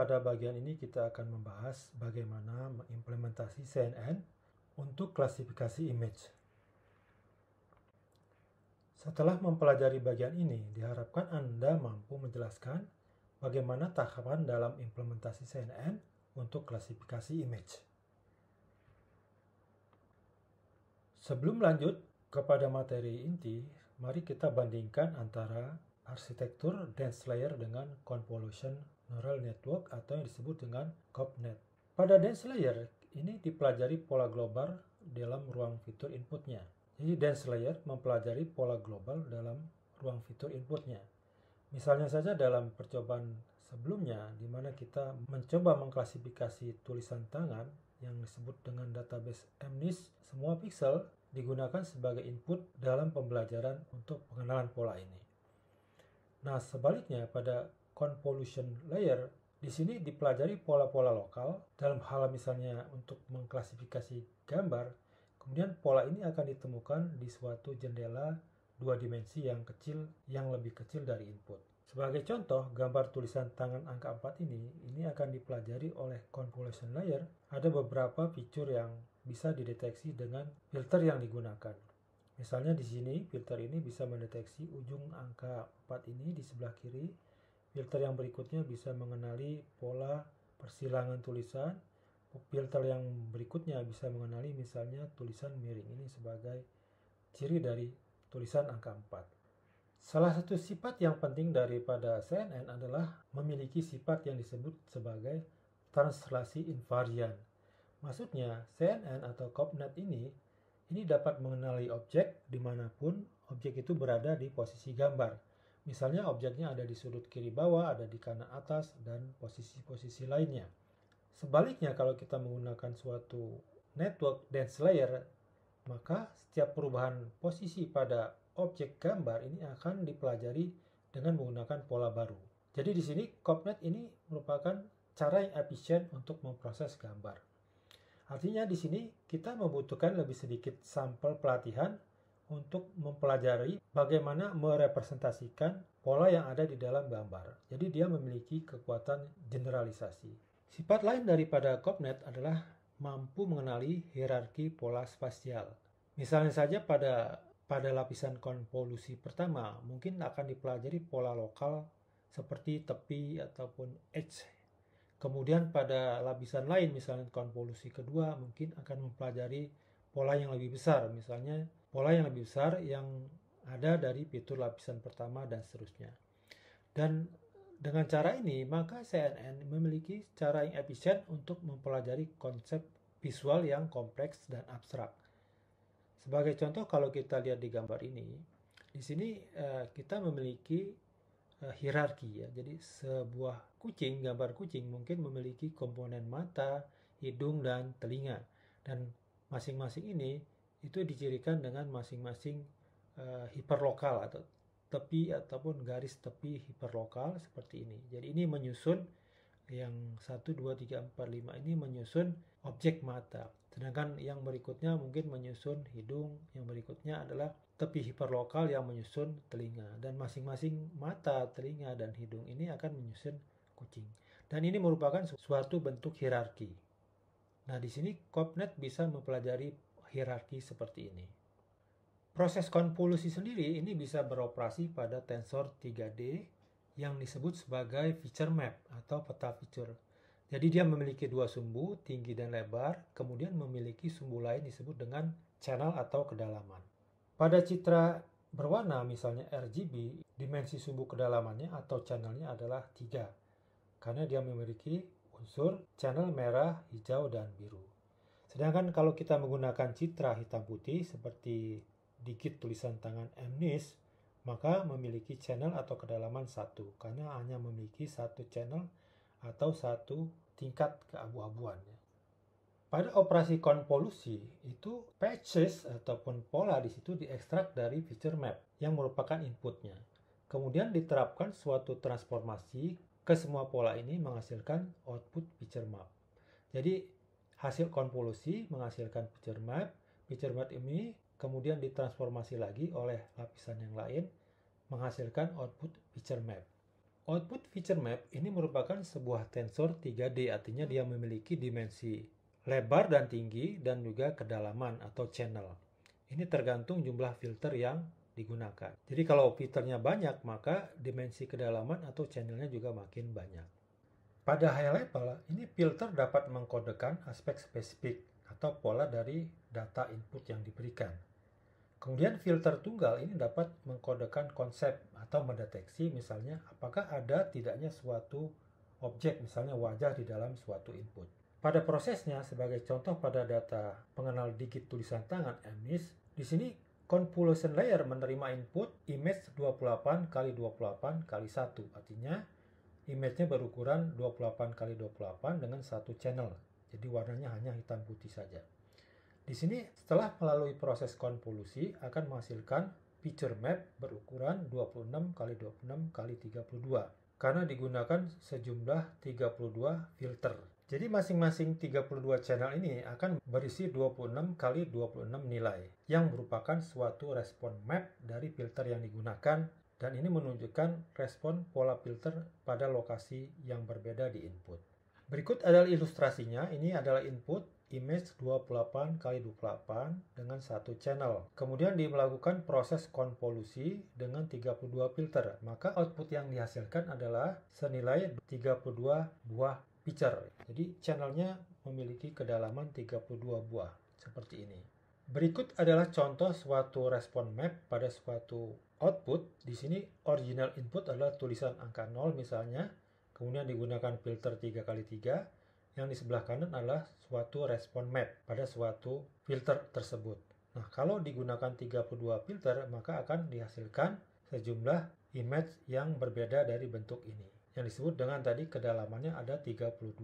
pada bagian ini kita akan membahas bagaimana mengimplementasi CNN untuk klasifikasi image. Setelah mempelajari bagian ini, diharapkan Anda mampu menjelaskan bagaimana tahapan dalam implementasi CNN untuk klasifikasi image. Sebelum lanjut kepada materi inti, mari kita bandingkan antara arsitektur dense layer dengan convolution neural network atau yang disebut dengan COPNet. Pada dense layer, ini dipelajari pola global dalam ruang fitur inputnya. Jadi dense layer mempelajari pola global dalam ruang fitur inputnya. Misalnya saja dalam percobaan sebelumnya, di mana kita mencoba mengklasifikasi tulisan tangan yang disebut dengan database MNIST, semua pixel digunakan sebagai input dalam pembelajaran untuk pengenalan pola ini. Nah, sebaliknya pada convolution layer, di sini dipelajari pola-pola lokal dalam hal misalnya untuk mengklasifikasi gambar, kemudian pola ini akan ditemukan di suatu jendela dua dimensi yang kecil, yang lebih kecil dari input. Sebagai contoh, gambar tulisan tangan angka 4 ini akan dipelajari oleh convolution layer. Ada beberapa fitur yang bisa dideteksi dengan filter yang digunakan. Misalnya di sini, filter ini bisa mendeteksi ujung angka 4 ini di sebelah kiri. Filter yang berikutnya bisa mengenali pola persilangan tulisan. Filter yang berikutnya bisa mengenali misalnya tulisan miring ini sebagai ciri dari tulisan angka 4. Salah satu sifat yang penting daripada CNN adalah memiliki sifat yang disebut sebagai translasi invariant. Maksudnya, CNN atau COPNet ini dapat mengenali objek dimanapun objek itu berada di posisi gambar. Misalnya objeknya ada di sudut kiri bawah, ada di kanan atas, dan posisi-posisi lainnya. Sebaliknya kalau kita menggunakan suatu network dense layer, maka setiap perubahan posisi pada objek gambar ini akan dipelajari dengan menggunakan pola baru. Jadi di sini COPNet ini merupakan cara yang efisien untuk memproses gambar. Artinya di sini kita membutuhkan lebih sedikit sampel pelatihan untuk mempelajari bagaimana merepresentasikan pola yang ada di dalam gambar. Jadi dia memiliki kekuatan generalisasi. Sifat lain daripada COPNet adalah mampu mengenali hierarki pola spasial. Misalnya saja pada lapisan konvolusi pertama mungkin akan dipelajari pola lokal seperti tepi ataupun edge. Kemudian pada lapisan lain, misalnya konvolusi kedua, mungkin akan mempelajari pola yang lebih besar. Misalnya pola yang lebih besar yang ada dari fitur lapisan pertama dan seterusnya. Dan dengan cara ini, maka CNN memiliki cara yang efisien untuk mempelajari konsep visual yang kompleks dan abstrak. Sebagai contoh, kalau kita lihat di gambar ini, di sini kita memiliki hierarki ya. Jadi sebuah kucing, gambar kucing mungkin memiliki komponen mata, hidung, dan telinga. Dan masing-masing ini itu dicirikan dengan masing-masing hiperlokal atau tepi ataupun garis tepi hiperlokal seperti ini. Jadi ini menyusun yang 1, 2, 3, 4, 5 ini menyusun objek mata. Sedangkan yang berikutnya mungkin menyusun hidung, yang berikutnya adalah tepi hiperlokal yang menyusun telinga. Dan masing-masing mata, telinga, dan hidung ini akan menyusun kucing. Dan ini merupakan suatu bentuk hierarki. Nah, di sini COPNet bisa mempelajari hierarki seperti ini. Proses konvolusi sendiri ini bisa beroperasi pada tensor 3D yang disebut sebagai feature map atau peta fitur. Jadi dia memiliki dua sumbu, tinggi dan lebar, kemudian memiliki sumbu lain disebut dengan channel atau kedalaman. Pada citra berwarna misalnya RGB, dimensi sumbu kedalamannya atau channelnya adalah 3, karena dia memiliki unsur channel merah, hijau, dan biru. Sedangkan kalau kita menggunakan citra hitam putih seperti digit tulisan tangan MNIST, maka memiliki channel atau kedalaman 1, karena hanya memiliki satu channel atau satu tingkat keabu-abuan. Pada operasi konvolusi itu patches ataupun pola di situ diekstrak dari feature map yang merupakan inputnya. Kemudian diterapkan suatu transformasi ke semua pola ini menghasilkan output feature map. Jadi hasil konvolusi menghasilkan feature map ini kemudian ditransformasi lagi oleh lapisan yang lain menghasilkan output feature map. Output feature map ini merupakan sebuah tensor 3D, artinya dia memiliki dimensi lebar dan tinggi dan juga kedalaman atau channel. Ini tergantung jumlah filter yang digunakan. Jadi kalau filternya banyak, maka dimensi kedalaman atau channelnya juga makin banyak. Pada high level, ini filter dapat mengkodekan aspek spesifik atau pola dari data input yang diberikan. Kemudian filter tunggal ini dapat mengkodekan konsep atau mendeteksi misalnya apakah ada tidaknya suatu objek, misalnya wajah di dalam suatu input. Pada prosesnya, sebagai contoh pada data pengenal digit tulisan tangan (EMIS), di sini convolution layer menerima input image 28 x 28 x 1, artinya image-nya berukuran 28 x 28 dengan satu channel. Jadi warnanya hanya hitam putih saja. Di sini setelah melalui proses konvolusi akan menghasilkan feature map berukuran 26 x 26 x 32 karena digunakan sejumlah 32 filter. Jadi masing-masing 32 channel ini akan berisi 26 x 26 nilai yang merupakan suatu respon map dari filter yang digunakan, dan ini menunjukkan respon pola filter pada lokasi yang berbeda di input. Berikut adalah ilustrasinya. Ini adalah input image 28 x 28 dengan satu channel. Kemudian melakukan proses konvolusi dengan 32 filter. Maka output yang dihasilkan adalah senilai 32 buah feature. Jadi channelnya memiliki kedalaman 32 buah seperti ini. Berikut adalah contoh suatu respon map pada suatu output. Di sini original input adalah tulisan angka 0 misalnya. Kemudian digunakan filter 3x3. Yang di sebelah kanan adalah suatu respon map pada suatu filter tersebut. Nah, kalau digunakan 32 filter, maka akan dihasilkan sejumlah image yang berbeda dari bentuk ini. Yang disebut dengan tadi kedalamannya ada 32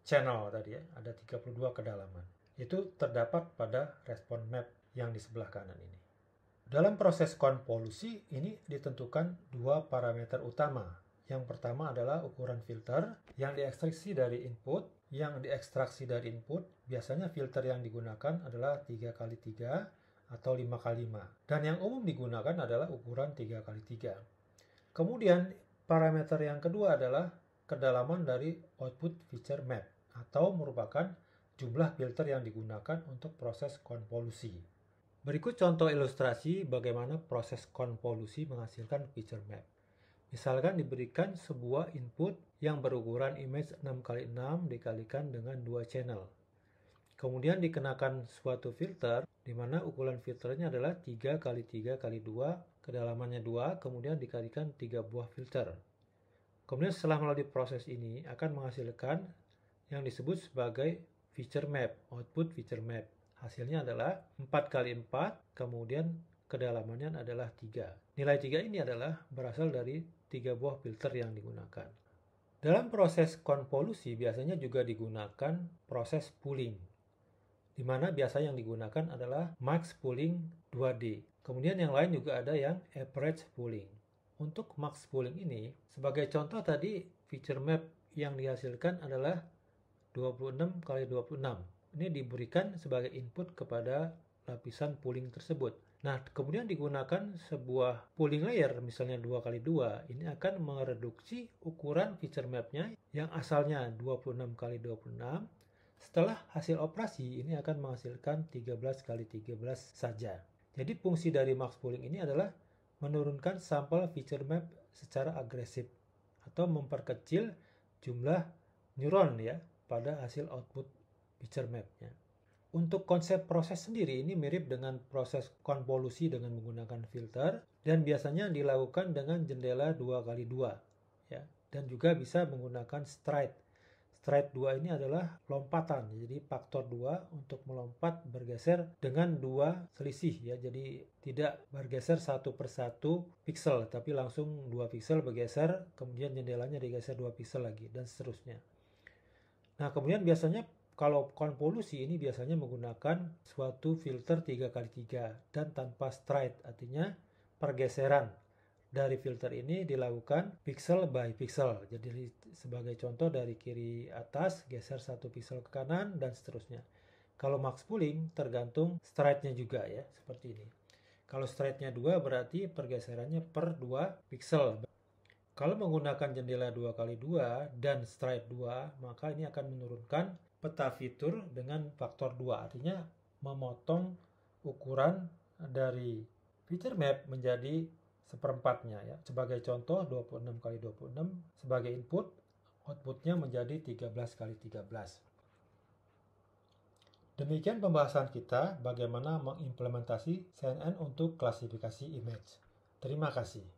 channel tadi ya, ada 32 kedalaman. Itu terdapat pada respon map yang di sebelah kanan ini. Dalam proses konvolusi ini ditentukan dua parameter utama. Yang pertama adalah ukuran filter yang diekstraksi dari input. Yang diekstraksi dari input, biasanya filter yang digunakan adalah 3x3 atau 5x5. Dan yang umum digunakan adalah ukuran 3x3. Kemudian parameter yang kedua adalah kedalaman dari output feature map atau merupakan jumlah filter yang digunakan untuk proses konvolusi. Berikut contoh ilustrasi bagaimana proses konvolusi menghasilkan feature map. Misalkan diberikan sebuah input yang berukuran image 6x6 dikalikan dengan 2 channel. Kemudian dikenakan suatu filter di mana ukuran filternya adalah 3x3x2, kedalamannya 2, kemudian dikalikan 3 buah filter. Kemudian setelah melalui proses ini akan menghasilkan yang disebut sebagai feature map, output feature map. Hasilnya adalah 4x4, kemudian kedalamannya adalah 3. Nilai 3 ini adalah berasal dari 3 buah filter yang digunakan. Dalam proses konvolusi biasanya juga digunakan proses pooling, di mana biasa yang digunakan adalah max pooling 2D. Kemudian yang lain juga ada yang average pooling. Untuk max pooling ini, sebagai contoh tadi feature map yang dihasilkan adalah 26x26. Ini diberikan sebagai input kepada lapisan pooling tersebut. Nah, kemudian digunakan sebuah pooling layer, misalnya 2x2, ini akan mereduksi ukuran feature mapnya yang asalnya 26x26. Setelah hasil operasi, ini akan menghasilkan 13x13 saja. Jadi fungsi dari max pooling ini adalah menurunkan sampel feature map secara agresif atau memperkecil jumlah neuron ya pada hasil output feature mapnya. Untuk konsep proses sendiri ini mirip dengan proses konvolusi dengan menggunakan filter dan biasanya dilakukan dengan jendela 2x2 ya, dan juga bisa menggunakan stride. Stride 2 ini adalah lompatan, jadi faktor 2 untuk melompat bergeser dengan 2 selisih ya, jadi tidak bergeser satu per satu pixel tapi langsung 2 pixel bergeser, kemudian jendelanya digeser 2 pixel lagi dan seterusnya. Nah, kemudian biasanya kalau konvolusi ini biasanya menggunakan suatu filter 3x3 dan tanpa stride, artinya pergeseran dari filter ini dilakukan pixel by pixel. Jadi sebagai contoh dari kiri atas geser satu pixel ke kanan dan seterusnya. Kalau max pooling tergantung stride-nya juga ya, seperti ini. Kalau stride-nya 2 berarti pergeserannya per 2 pixel. Kalau menggunakan jendela 2x2 dan stride 2, maka ini akan menurunkan peta fitur dengan faktor 2. Artinya memotong ukuran dari feature map menjadi seperempatnya ya. Sebagai contoh 26x26 sebagai input, outputnya menjadi 13x13. Demikian pembahasan kita bagaimana mengimplementasi CNN untuk klasifikasi image. Terima kasih.